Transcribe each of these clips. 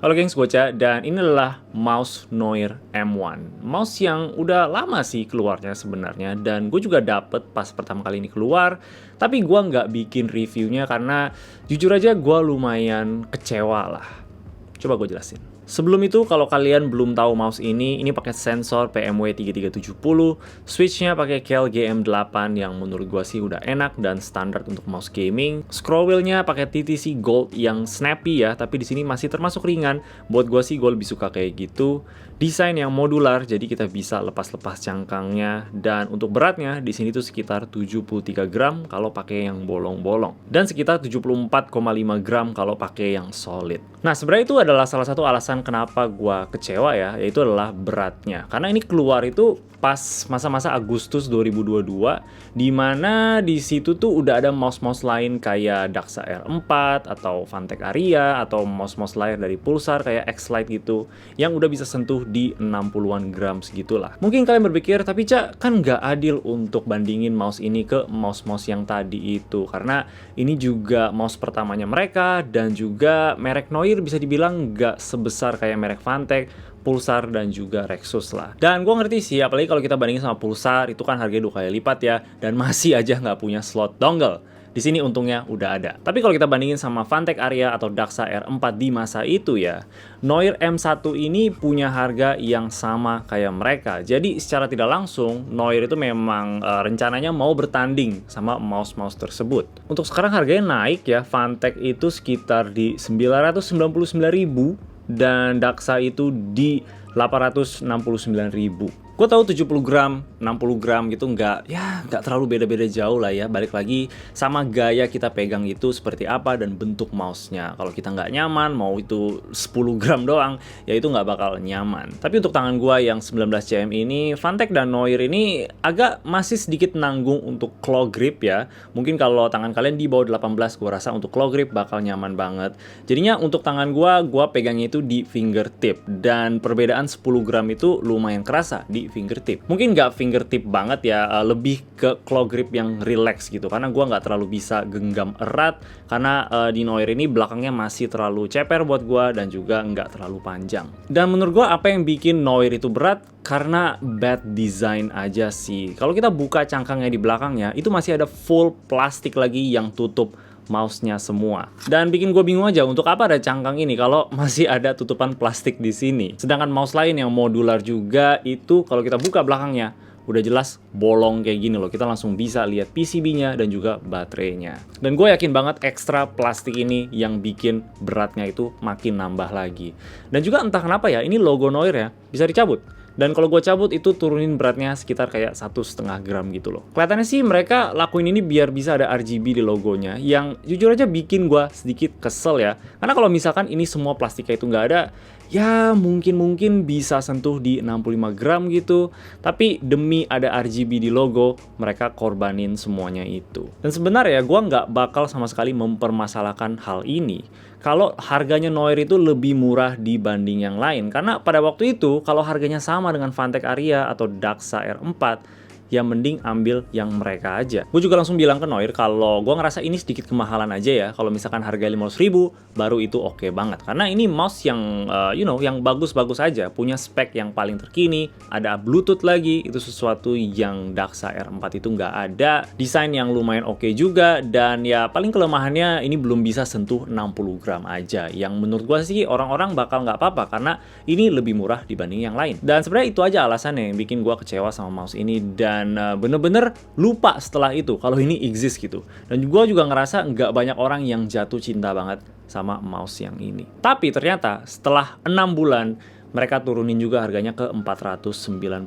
Halo gengs, Gocha, dan ini adalah mouse Noir M1. Mouse yang udah lama sih keluarnya sebenarnya, dan gue juga dapet pas pertama kali ini keluar, tapi gue nggak bikin reviewnya karena jujur aja gue lumayan kecewa lah. Coba gue jelasin. Sebelum itu, kalau kalian belum tahu mouse ini pakai sensor PMW 3370, switchnya pakai Keil GM8 yang menurut gua sih udah enak dan standar untuk mouse gaming. Scroll wheel-nya pakai TTC Gold yang snappy ya, tapi di sini masih termasuk ringan. Buat gua sih gua lebih suka kayak gitu. Desain yang modular, jadi kita bisa lepas-lepas cangkangnya, dan untuk beratnya di sini tuh sekitar 73 gram kalau pakai yang bolong-bolong, dan sekitar 74,5 gram kalau pakai yang solid. Nah, sebenarnya itu adalah salah satu alasan kenapa gua kecewa ya, yaitu adalah beratnya. Karena ini keluar itu pas masa-masa Agustus 2022, di mana di situ tuh udah ada mouse-mouse lain kayak Daxa R4 atau Phantek Aria atau mouse-mouse lain dari Pulsar kayak X-Lite gitu, yang udah bisa sentuh di 60-an gram segitulah. Mungkin kalian berpikir, tapi Cak, kan nggak adil untuk bandingin mouse ini ke mouse-mouse yang tadi itu, karena ini juga mouse pertamanya mereka, dan juga merek Noir bisa dibilang nggak sebesar kayak merek Phantek, Pulsar, dan juga Rexus lah. Dan gue ngerti sih, apalagi kalau kita bandingin sama Pulsar, itu kan harganya 2 kali lipat ya, dan masih aja nggak punya slot dongle. Di sini untungnya udah ada. Tapi kalau kita bandingin sama Phantek Aria atau Daxa R4 di masa itu ya, Noir M1 ini punya harga yang sama kayak mereka. Jadi secara tidak langsung, Noir itu memang rencananya mau bertanding sama mouse-mouse tersebut. Untuk sekarang harganya naik ya, Phantek itu sekitar di 999.000 dan Daxa itu di 869.000. Gue tahu 70 gram, 60 gram gitu nggak terlalu beda-beda jauh lah ya. Balik lagi sama gaya kita pegang itu seperti apa dan bentuk mouse-nya. Kalau kita nggak nyaman, mau itu 10 gram doang, ya itu nggak bakal nyaman. Tapi untuk tangan gue yang 19 cm ini, Phantek dan Noir ini agak masih sedikit nanggung untuk claw grip ya. Mungkin kalau tangan kalian di bawah 18, gue rasa untuk claw grip bakal nyaman banget. Jadinya untuk tangan gue pegangnya itu di fingertip. Dan perbedaan 10 gram itu lumayan kerasa di fingertip. Mungkin nggak fingertip banget ya, lebih ke claw grip yang relax gitu, karena gue nggak terlalu bisa genggam erat, karena di Noir ini belakangnya masih terlalu ceper buat gue dan juga nggak terlalu panjang. Dan menurut gue apa yang bikin Noir itu berat? Karena bad design aja sih. Kalau kita buka cangkangnya di belakangnya, itu masih ada full plastik lagi yang tutup mouse-nya semua. Dan bikin gue bingung aja, untuk apa ada cangkang ini kalau masih ada tutupan plastik di sini. Sedangkan mouse lain yang modular juga itu kalau kita buka belakangnya udah jelas bolong kayak gini loh. Kita langsung bisa lihat PCB-nya dan juga baterainya. Dan gue yakin banget ekstra plastik ini yang bikin beratnya itu makin nambah lagi. Dan juga entah kenapa ya, ini logo Noir ya bisa dicabut. Dan kalau gue cabut itu turunin beratnya sekitar kayak 1,5 gram gitu loh. Kelihatannya sih mereka lakuin ini biar bisa ada RGB di logonya, yang jujur aja bikin gue sedikit kesel ya. Karena kalau misalkan ini semua plastiknya itu nggak ada, ya mungkin bisa sentuh di 65 gram gitu. Tapi demi ada RGB di logo, mereka korbanin semuanya itu. Dan sebenarnya gue nggak bakal sama sekali mempermasalahkan hal ini kalau harganya Noir itu lebih murah dibanding yang lain. Karena pada waktu itu, kalau harganya sama dengan Phantek Aria atau Daxa R4, ya mending ambil yang mereka aja. Gue juga langsung bilang ke Noir kalau gue ngerasa ini sedikit kemahalan aja ya. Kalau misalkan harga 500.000, baru itu oke banget. Karena ini mouse yang yang bagus-bagus aja, punya spek yang paling terkini, ada Bluetooth lagi, itu sesuatu yang Daxa R4 itu nggak ada. Desain yang lumayan oke juga, dan ya paling kelemahannya ini belum bisa sentuh 60 gram aja. Yang menurut gue sih orang-orang bakal nggak apa-apa karena ini lebih murah dibanding yang lain. Dan sebenarnya itu aja alasannya yang bikin gue kecewa sama mouse ini, dan bener-bener lupa setelah itu kalau ini exist gitu. Dan gue juga ngerasa nggak banyak orang yang jatuh cinta banget sama mouse yang ini. Tapi ternyata setelah 6 bulan mereka turunin juga harganya ke 499.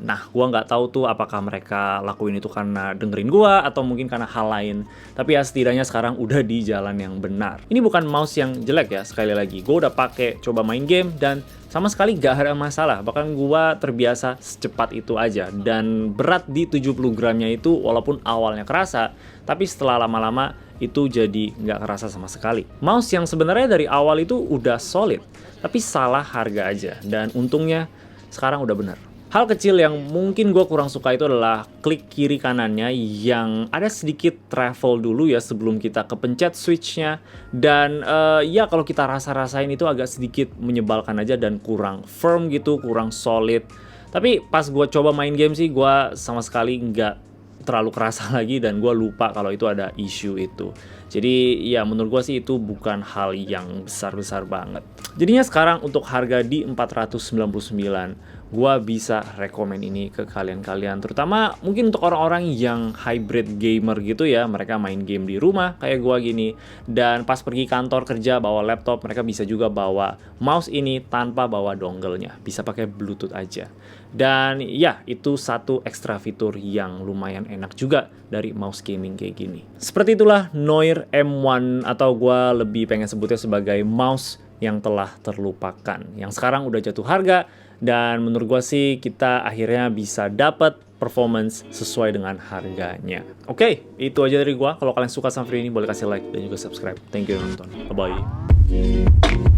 Nah, gua nggak tahu tuh apakah mereka lakuin itu karena dengerin gua atau mungkin karena hal lain. Tapi ya setidaknya sekarang udah di jalan yang benar. Ini bukan mouse yang jelek ya, sekali lagi. Gua udah pakai coba main game dan sama sekali gak ada masalah. Bahkan gua terbiasa secepat itu aja. Dan berat di 70 gramnya itu walaupun awalnya kerasa, tapi setelah lama-lama itu jadi nggak kerasa sama sekali. Mouse yang sebenarnya dari awal itu udah solid, tapi salah harga aja. Dan untungnya sekarang udah bener. Hal kecil yang mungkin gue kurang suka itu adalah klik kiri kanannya yang ada sedikit travel dulu ya sebelum kita kepencet switch-nya. Dan ya kalau kita rasa-rasain itu agak sedikit menyebalkan aja dan kurang firm gitu, kurang solid. Tapi pas gue coba main game sih gue sama sekali nggak terlalu kerasa lagi dan gue lupa kalau itu ada isu itu. Jadi ya menurut gue sih itu bukan hal yang besar-besar banget. Jadinya sekarang untuk harga di 499 gue bisa rekomen ini ke kalian-kalian, terutama mungkin untuk orang-orang yang hybrid gamer gitu ya, mereka main game di rumah kayak gue gini, dan pas pergi kantor kerja bawa laptop, mereka bisa juga bawa mouse ini tanpa bawa dongle-nya, bisa pakai bluetooth aja. Dan ya itu satu ekstra fitur yang lumayan enak juga dari mouse gaming kayak gini. Seperti itulah Noir M1, atau gue lebih pengen sebutnya sebagai mouse yang telah terlupakan, yang sekarang udah jatuh harga. Dan menurut gue sih kita akhirnya bisa dapat performance sesuai dengan harganya. Oke, itu aja dari gue. Kalau kalian suka sama video ini boleh kasih like dan juga subscribe. Thank you udah nonton. Bye-bye.